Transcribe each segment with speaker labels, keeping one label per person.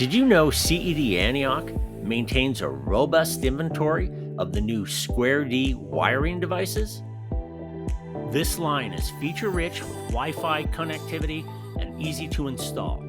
Speaker 1: Did you know CED Antioch maintains a robust inventory of the new Square D wiring devices? This line is feature-rich with Wi-Fi connectivity and easy to install.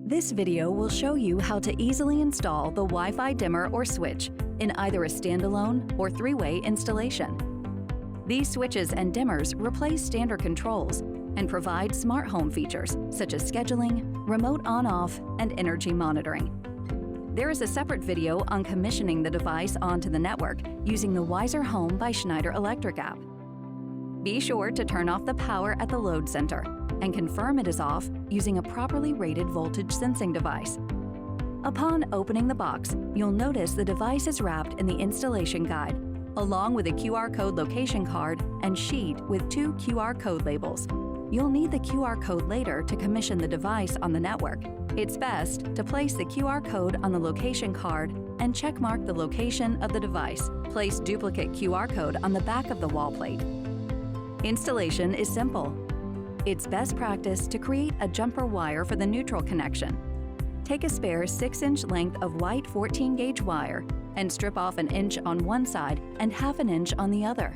Speaker 2: This video will show you how to easily install the Wi-Fi dimmer or switch in either a standalone or three-way installation. These switches and dimmers replace standard controls and provide smart home features such as scheduling, remote on-off, and energy monitoring. There is a separate video on commissioning the device onto the network using the Wiser Home by Schneider Electric app. Be sure to turn off the power at the load center and confirm it is off using a properly rated voltage sensing device. Upon opening the box, you'll notice the device is wrapped in the installation guide, along with a QR code location card and sheet with 2 QR code labels. You'll need the QR code later to commission the device on the network. It's best to place the QR code on the location card and checkmark the location of the device. Place duplicate QR code on the back of the wall plate. Installation is simple. It's best practice to create a jumper wire for the neutral connection. Take a spare 6-inch length of white 14-gauge wire and strip off 1 inch on one side and ½ inch on the other.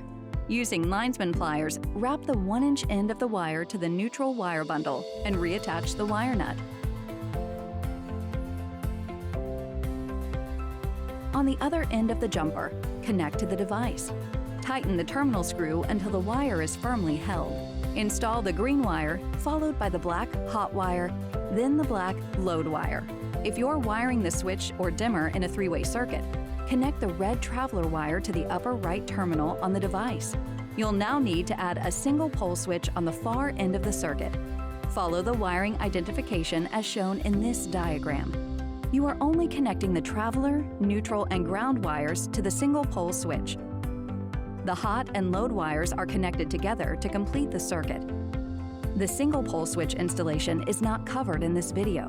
Speaker 2: Using linesman pliers, wrap the 1-inch end of the wire to the neutral wire bundle and reattach the wire nut. On the other end of the jumper, connect to the device. Tighten the terminal screw until the wire is firmly held. Install the green wire, followed by the black hot wire, then the black load wire. If you're wiring the switch or dimmer in a three-way circuit, connect the red traveler wire to the upper right terminal on the device. You'll now need to add a single pole switch on the far end of the circuit. Follow the wiring identification as shown in this diagram. You are only connecting the traveler, neutral, and ground wires to the single pole switch. The hot and load wires are connected together to complete the circuit. The single pole switch installation is not covered in this video.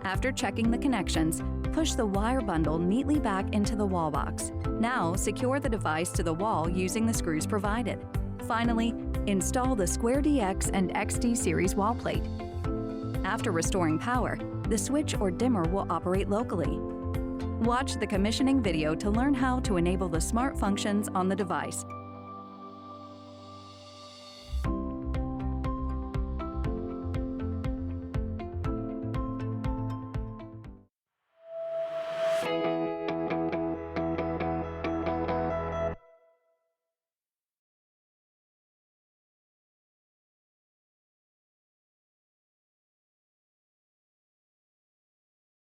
Speaker 2: After checking the connections, push the wire bundle neatly back into the wall box. Now secure the device to the wall using the screws provided. Finally, install the Square DX and XD series wall plate. After restoring power, the switch or dimmer will operate locally. Watch the commissioning video to learn how to enable the smart functions on the device.